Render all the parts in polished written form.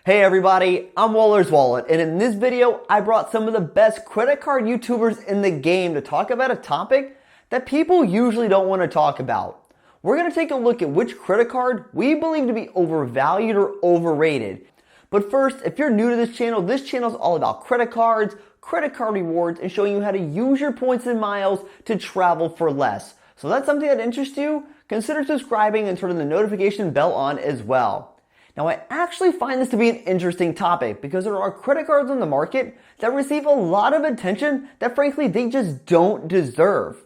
Hey everybody, I'm Waller's Wallet, and in this video, I brought some of the best credit card YouTubers in the game to talk about a topic that people usually don't want to talk about. We're going to take a look at which credit card we believe to be overvalued or overrated. But first, if you're new to this channel is all about credit cards, credit card rewards, and showing you how to use your points and miles to travel for less. So if that's something that interests you, consider subscribing and turning the notification bell on as well. Now, I actually find this to be an interesting topic because there are credit cards on the market that receive a lot of attention that frankly they just don't deserve.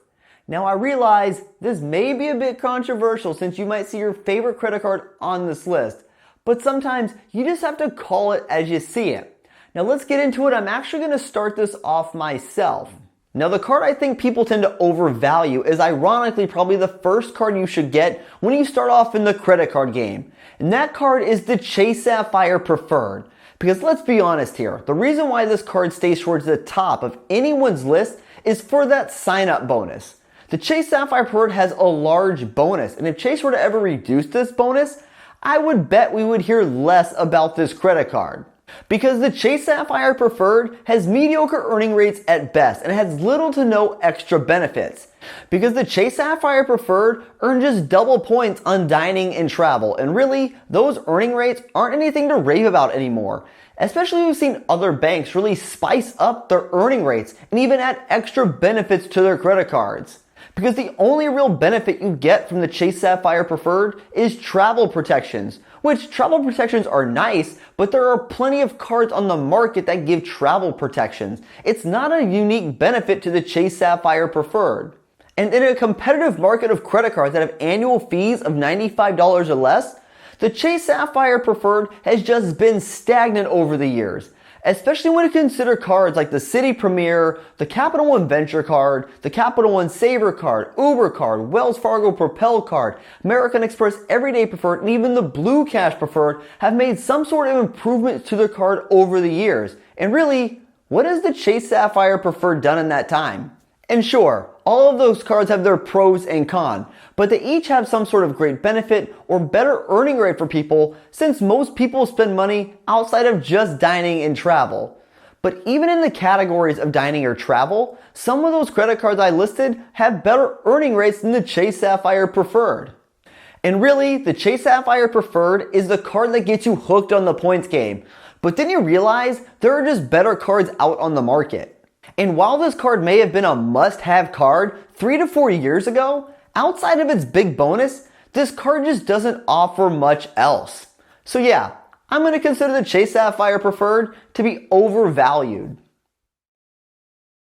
Now, I realize this may be a bit controversial since you might see your favorite credit card on this list, but sometimes you just have to call it as you see it. Now, let's get into it. I'm actually going to start this off myself. Now, the card I think people tend to overvalue is ironically probably the first card you should get when you start off in the credit card game. And that card is the Chase Sapphire Preferred. Because let's be honest here, the reason why this card stays towards the top of anyone's list is for that sign-up bonus. The Chase Sapphire Preferred has a large bonus, and if Chase were to ever reduce this bonus, I would bet we would hear less about this credit card. Because the Chase Sapphire Preferred has mediocre earning rates at best and has little to no extra benefits. Because the Chase Sapphire Preferred earn just double points on dining and travel, and really, those earning rates aren't anything to rave about anymore. Especially we've seen other banks really spice up their earning rates and even add extra benefits to their credit cards. Because the only real benefit you get from the Chase Sapphire Preferred is travel protections, which travel protections are nice, but there are plenty of cards on the market that give travel protections. It's not a unique benefit to the Chase Sapphire Preferred. And in a competitive market of credit cards that have annual fees of $95 or less, the Chase Sapphire Preferred has just been stagnant over the years. Especially when you consider cards like the Citi Premier, the Capital One Venture Card, the Capital One Saver Card, Uber Card, Wells Fargo Propel Card, American Express Everyday Preferred, and even the Blue Cash Preferred have made some sort of improvements to their card over the years. And really, what has the Chase Sapphire Preferred done in that time? And sure, all of those cards have their pros and cons, but they each have some sort of great benefit or better earning rate for people since most people spend money outside of just dining and travel. But even in the categories of dining or travel, some of those credit cards I listed have better earning rates than the Chase Sapphire Preferred. And really, the Chase Sapphire Preferred is the card that gets you hooked on the points game. But then you realize there are just better cards out on the market. And while this card may have been a must-have card 3 to 4 years ago, outside of its big bonus, this card just doesn't offer much else. So yeah, I'm going to consider the Chase Sapphire Preferred to be overvalued.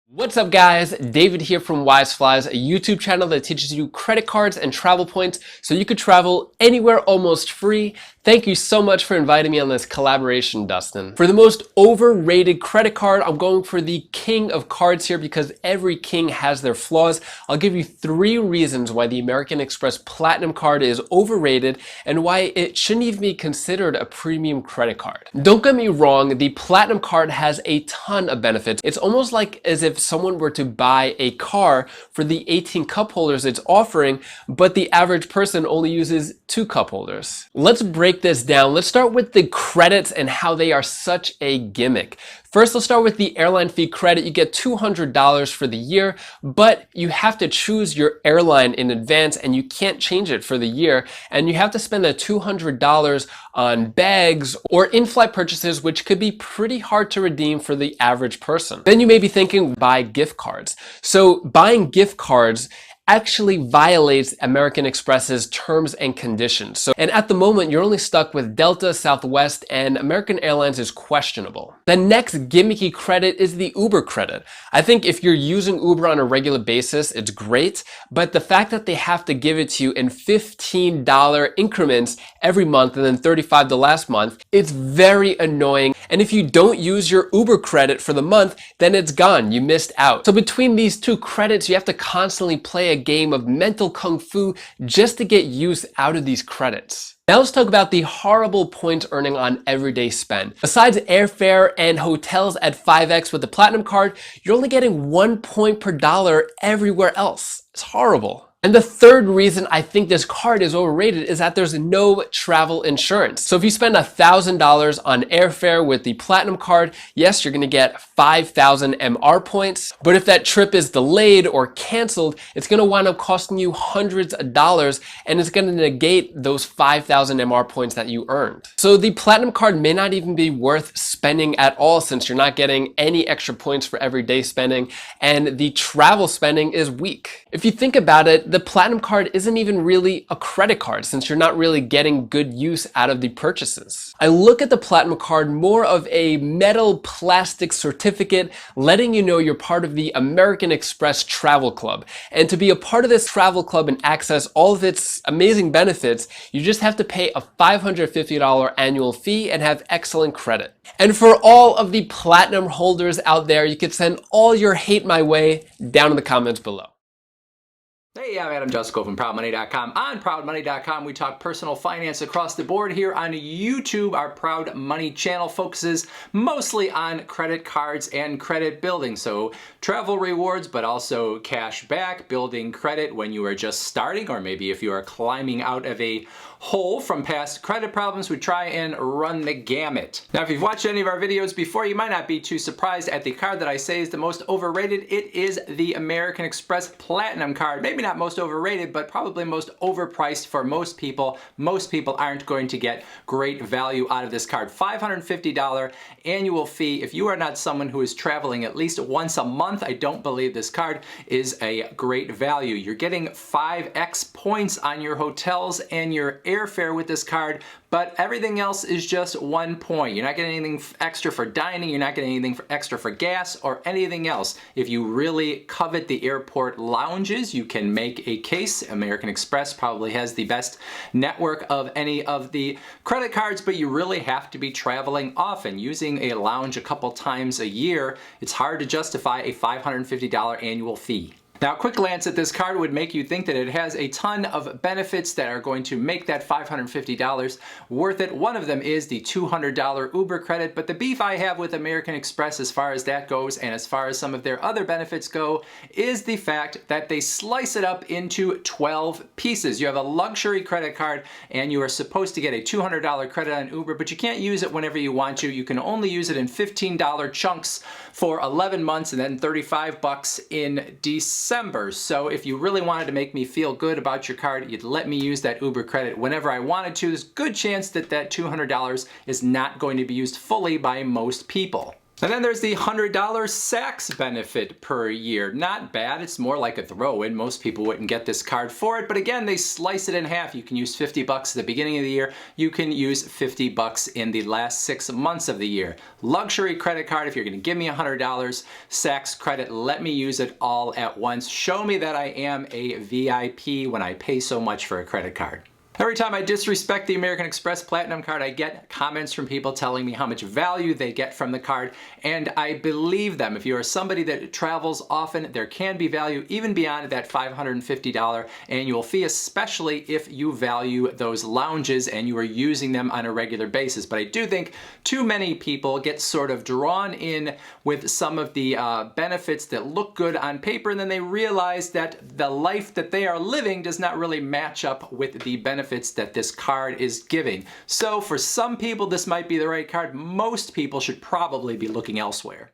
What's up guys, David here from Wise Flies, a YouTube channel that teaches you credit cards and travel points so you could travel anywhere almost free. Thank you so much for inviting me on this collaboration, Dustin. For the most overrated credit card, I'm going for the king of cards here because every king has their flaws. I'll give you 3 reasons why the American Express Platinum card is overrated and why it shouldn't even be considered a premium credit card. Don't get me wrong, the Platinum card has a ton of benefits. It's almost like as if someone were to buy a car for the 18 cup holders it's offering, but the average person only uses 2 cup holders. Let's break this down. Let's start with the credits and how they are such a gimmick. First, let's start with the airline fee credit. You get $200 for the year, but you have to choose your airline in advance and you can't change it for the year. And you have to spend that $200 on bags or in-flight purchases, which could be pretty hard to redeem for the average person. Then you may be thinking, buy gift cards. So buying gift cards actually violates American Express's terms and conditions. And at the moment, you're only stuck with Delta, Southwest, and American Airlines is questionable. The next gimmicky credit is the Uber credit. I think if you're using Uber on a regular basis, it's great, but the fact that they have to give it to you in $15 increments every month and then $35 the last month, it's very annoying. And if you don't use your Uber credit for the month, then it's gone. You missed out. So between these 2 credits, you have to constantly play a game of mental kung fu just to get use out of these credits. Now let's talk about the horrible points earning on everyday spend. Besides airfare and hotels at 5x with the Platinum card, you're only getting 1 point per dollar everywhere else. It's horrible. And the third reason I think this card is overrated is that there's no travel insurance. So if you spend $1,000 on airfare with the Platinum card, yes, you're gonna get 5,000 MR points. But if that trip is delayed or canceled, it's gonna wind up costing you hundreds of dollars, and it's gonna negate those 5,000 MR points that you earned. So the Platinum card may not even be worth spending at all, since you're not getting any extra points for everyday spending, and the travel spending is weak. If you think about it, the Platinum card isn't even really a credit card, since you're not really getting good use out of the purchases. I look at the Platinum card more of a metal plastic certificate letting you know you're part of the American Express Travel Club. And to be a part of this travel club and access all of its amazing benefits, you just have to pay a $550 annual fee and have excellent credit. And for all of the Platinum holders out there, you can send all your hate my way down in the comments below. Hey, I'm Adam Jusko from ProudMoney.com. On ProudMoney.com, we talk personal finance across the board. Here on YouTube, our Proud Money channel focuses mostly on credit cards and credit building. So travel rewards, but also cash back, building credit when you are just starting, or maybe if you are climbing out of a hole from past credit problems, we try and run the gamut. Now, if you've watched any of our videos before, you might not be too surprised at the card that I say is the most overrated. It is the American Express Platinum card. Maybe not most overrated, but probably most overpriced for most people. Most people aren't going to get great value out of this card. $550 annual fee. If you are not someone who is traveling at least once a month, I don't believe this card is a great value. You're getting 5x points on your hotels and your airfare with this card, but everything else is just 1 point. You're not getting anything extra for dining, you're not getting anything extra for gas or anything else. If you really covet the airport lounges, you can make a case. American Express probably has the best network of any of the credit cards, but you really have to be traveling often. Using a lounge a couple times a year, it's hard to justify a $550 annual fee. Now, a quick glance at this card would make you think that it has a ton of benefits that are going to make that $550 worth it. One of them is the $200 Uber credit, but the beef I have with American Express as far as that goes, and as far as some of their other benefits go, is the fact that they slice it up into 12 pieces. You have a luxury credit card, and you are supposed to get a $200 credit on Uber, but you can't use it whenever you want to. You can only use it in $15 chunks for 11 months, and then $35 in December. So if you really wanted to make me feel good about your card, you'd let me use that Uber credit whenever I wanted to. There's a good chance that that $200 is not going to be used fully by most people. And then there's the $100 Saks benefit per year. Not bad, it's more like a throw-in. Most people wouldn't get this card for it, but again, they slice it in half. You can use $50 at the beginning of the year. You can use $50 in the last 6 months of the year. Luxury credit card, if you're gonna give me $100 Saks credit, let me use it all at once. Show me that I am a VIP when I pay so much for a credit card. Every time I disrespect the American Express Platinum card, I get comments from people telling me how much value they get from the card, and I believe them. If you are somebody that travels often, there can be value even beyond that $550 annual fee, especially if you value those lounges and you are using them on a regular basis. But I do think too many people get sort of drawn in with some of the benefits that look good on paper, and then they realize that the life that they are living does not really match up with the benefits that this card is giving. So for some people, this might be the right card. Most people should probably be looking elsewhere.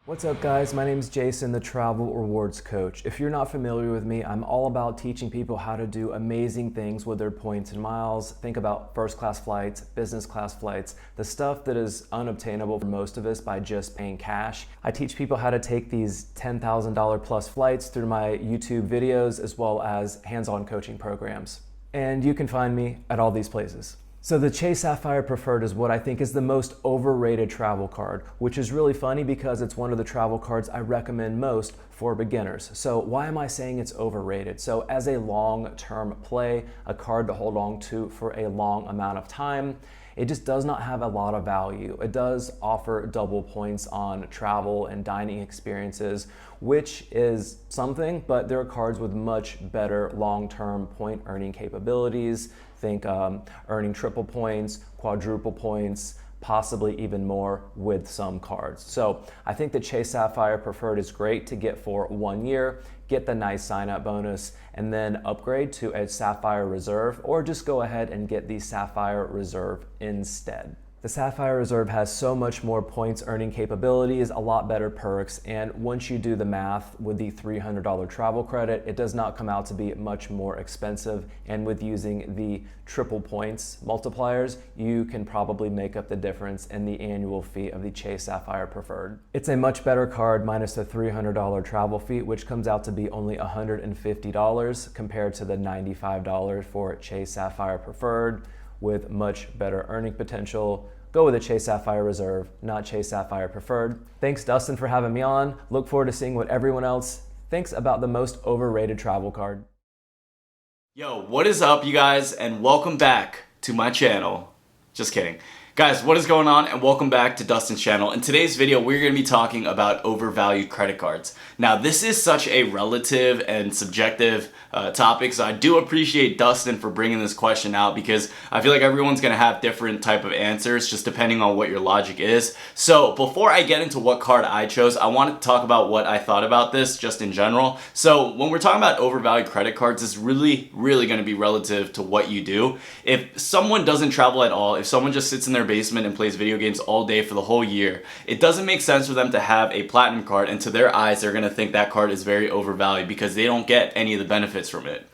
What's up, guys? My name is Jason, the Travel Rewards Coach. If you're not familiar with me, I'm all about teaching people how to do amazing things with their points and miles. Think about first class flights, business class flights, the stuff that is unobtainable for most of us by just paying cash. I teach people how to take these $10,000 plus flights through my YouTube videos, as well as hands-on coaching programs. And you can find me at all these places. So the Chase Sapphire Preferred is what I think is the most overrated travel card, which is really funny because it's one of the travel cards I recommend most for beginners. So why am I saying it's overrated? So as a long-term play, a card to hold on to for a long amount of time, it just does not have a lot of value. It does offer double points on travel and dining experiences, which is something, but there are cards with much better long-term point earning capabilities. Think earning triple points, quadruple points, possibly even more with some cards. So I think the Chase Sapphire Preferred is great to get for 1 year, get the nice sign-up bonus, and then upgrade to a Sapphire Reserve, or just go ahead and get the Sapphire Reserve instead. The Sapphire Reserve has so much more points earning capabilities, a lot better perks, and once you do the math with the $300 travel credit, it does not come out to be much more expensive, and with using the triple points multipliers, you can probably make up the difference in the annual fee of the Chase Sapphire Preferred. It's a much better card minus the $300 travel fee, which comes out to be only $150 compared to the $95 for Chase Sapphire Preferred, with much better earning potential. Go with a Chase Sapphire Reserve, not Chase Sapphire Preferred. Thanks, Dustin, for having me on. Look forward to seeing what everyone else thinks about the most overrated travel card. Yo, what is up, you guys, and welcome back to my channel. Just kidding. Guys, what is going on, and welcome back to Dustin's channel. In today's video, we're going to be talking about overvalued credit cards. Now, this is such a relative and subjective topic, so I do appreciate Dustin for bringing this question out, because I feel like everyone's going to have different type of answers just depending on what your logic is. So before I get into what card I chose, I want to talk about what I thought about this just in general. So when we're talking about overvalued credit cards, it's really going to be relative to what you do. If someone doesn't travel at all, if someone just sits in their basement and plays video games all day for the whole year, it doesn't make sense for them to have a platinum card, and to their eyes they're going to think that card is very overvalued because they don't get any of the benefits from it.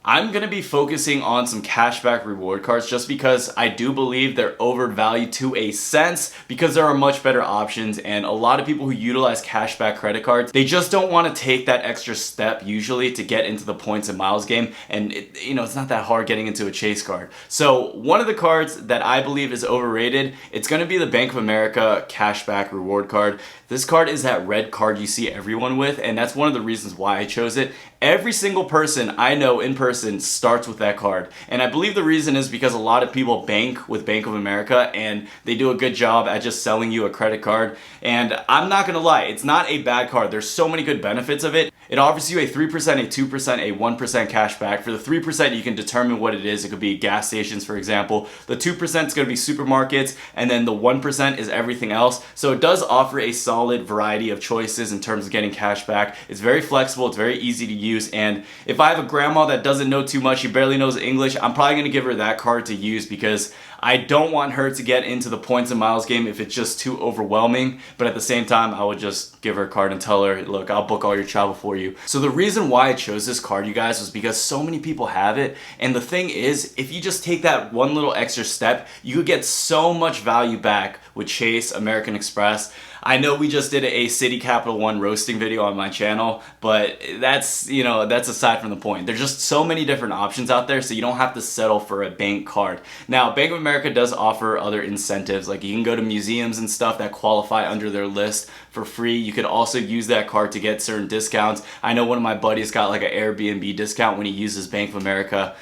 I'm going to be focusing on some cashback reward cards just because I do believe they're overvalued to a sense, because there are much better options, and a lot of people who utilize cashback credit cards, they just don't want to take that extra step usually to get into the points and miles game, and it's not that hard getting into a Chase card. So one of the cards that I believe is overrated, it's going to be the Bank of America cashback reward card. This card is that red card you see everyone with, and that's one of the reasons why I chose it. Every single person I know in person starts with that card, and I believe the reason is because a lot of people bank with Bank of America, and they do a good job at just selling you a credit card. And I'm not gonna lie, it's not a bad card. There's so many good benefits of it. It offers you a 3%, a 2%, a 1% cash back. For the 3%, you can determine what it is. It could be gas stations, for example. The 2% is going to be supermarkets, and then the 1% is everything else. So it does offer a solid variety of choices in terms of getting cash back. It's very flexible, it's very easy to use, and if I have a grandma that doesn't know too much, she barely knows English, I'm probably going to give her that card to use, because I don't want her to get into the points and miles game if it's just too overwhelming. But at the same time, I would just give her a card and tell her, look, I'll book all your travel for you. So the reason why I chose this card, you guys, was because so many people have it. And the thing is, if you just take that one little extra step, you could get so much value back with Chase, American Express. I know we just did a City Capital One roasting video on my channel, but that's aside from the point. There's just so many different options out there, so you don't have to settle for a bank card. Now, Bank of America does offer other incentives, like you can go to museums and stuff that qualify under their list for free. You could also use that card to get certain discounts. I know one of my buddies got like an Airbnb discount when he uses Bank of America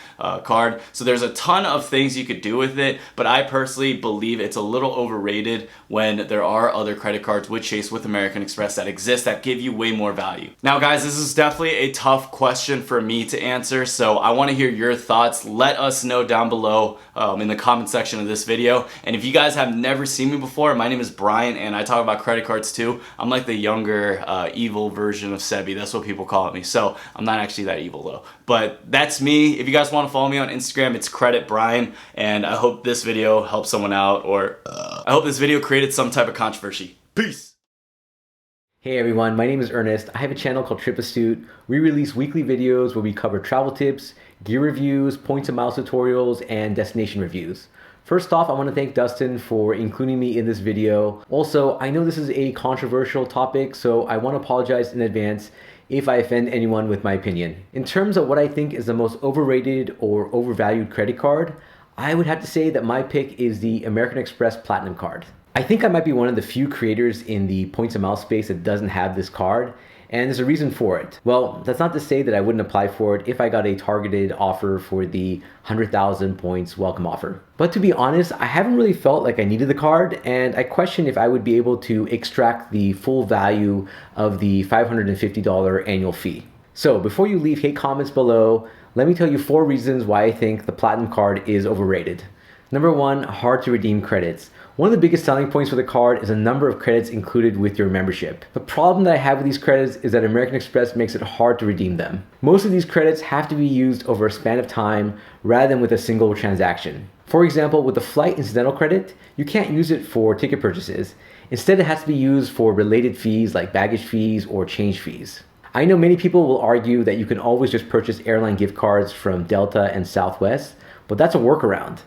card. So there's a ton of things you could do with it, but I personally believe it's a little overrated when there are other credit cards with Chase, with American Express that exist that give you way more value. Now guys, this is definitely a tough question for me to answer, so I want to hear your thoughts. Let us know down below in the comment section of this video. And if you guys have never seen me before, my name is Brian, and I talk about credit cards too. I'm like the younger evil version of Sebi. That's what people call me. So I'm not actually that evil though. But that's me. If you guys want to follow me on Instagram, it's Credit Brian. And I hope this video helped someone out, or I hope this video created some type of controversy. Peace. Hey everyone, my name is Ernest. I have a channel called Trip Astute. We release weekly videos where we cover travel tips, gear reviews, points and miles tutorials, and destination reviews. First off, I want to thank Dustin for including me in this video. Also, I know this is a controversial topic, so I want to apologize in advance if I offend anyone with my opinion. In terms of what I think is the most overrated or overvalued credit card, I would have to say that my pick is the American Express Platinum card. I think I might be one of the few creators in the points and miles space that doesn't have this card, and there's a reason for it. Well, that's not to say that I wouldn't apply for it if I got a targeted offer for the 100,000 points welcome offer. But to be honest, I haven't really felt like I needed the card, and I question if I would be able to extract the full value of the $550 annual fee. So before you leave hate comments below, let me tell you 4 reasons why I think the Platinum card is overrated. Number 1, hard to redeem credits. One of the biggest selling points for the card is the number of credits included with your membership. The problem that I have with these credits is that American Express makes it hard to redeem them. Most of these credits have to be used over a span of time rather than with a single transaction. For example, with the flight incidental credit, you can't use it for ticket purchases. Instead, it has to be used for related fees like baggage fees or change fees. I know many people will argue that you can always just purchase airline gift cards from Delta and Southwest, but that's a workaround.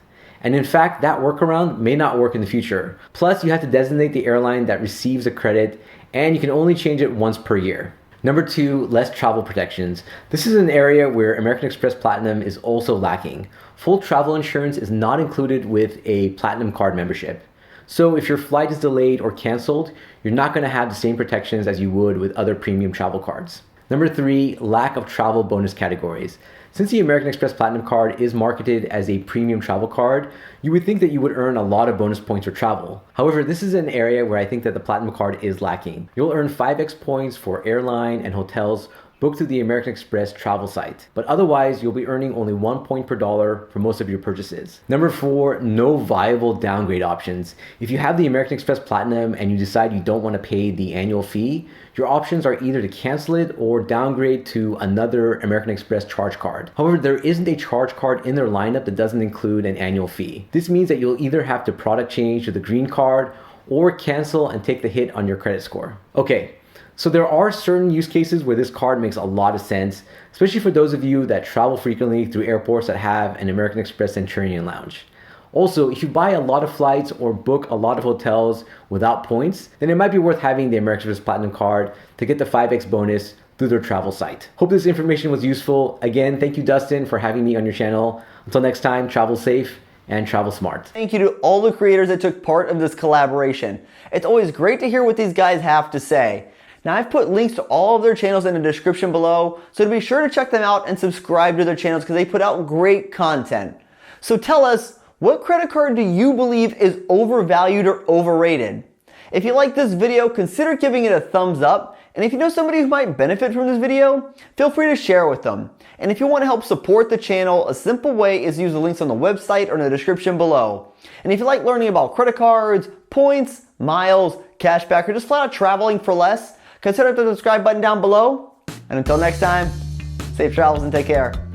And in fact, that workaround may not work in the future. Plus, you have to designate the airline that receives the credit, and you can only change it once per year. Number 2, less travel protections. This is an area where American Express Platinum is also lacking. Full travel insurance is not included with a Platinum card membership. So if your flight is delayed or canceled, you're not going to have the same protections as you would with other premium travel cards. Number 3, lack of travel bonus categories. Since the American Express Platinum card is marketed as a premium travel card, you would think that you would earn a lot of bonus points for travel. However, this is an area where I think that the Platinum card is lacking. You'll earn 5x points for airline and hotels booked through the American Express travel site. But otherwise, you'll be earning only 1 point per dollar for most of your purchases. Number 4, no viable downgrade options. If you have the American Express Platinum and you decide you don't want to pay the annual fee, your options are either to cancel it or downgrade to another American Express charge card. However, there isn't a charge card in their lineup that doesn't include an annual fee. This means that you'll either have to product change to the green card or cancel and take the hit on your credit score. Okay. So there are certain use cases where this card makes a lot of sense, especially for those of you that travel frequently through airports that have an American Express Centurion Lounge. Also, if you buy a lot of flights or book a lot of hotels without points, then it might be worth having the American Express Platinum card to get the 5x bonus through their travel site. Hope this information was useful. Again, thank you, Dustin, for having me on your channel. Until next time, travel safe and travel smart. Thank you to all the creators that took part of this collaboration. It's always great to hear what these guys have to say. Now, I've put links to all of their channels in the description below, so be sure to check them out and subscribe to their channels because they put out great content. So tell us, what credit card do you believe is overvalued or overrated? If you like this video, consider giving it a thumbs up, and if you know somebody who might benefit from this video, feel free to share with them. And if you want to help support the channel, a simple way is to use the links on the website or in the description below. And if you like learning about credit cards, points, miles, cashback, or just flat out traveling for less, consider the subscribe button down below. And until next time, safe travels and take care.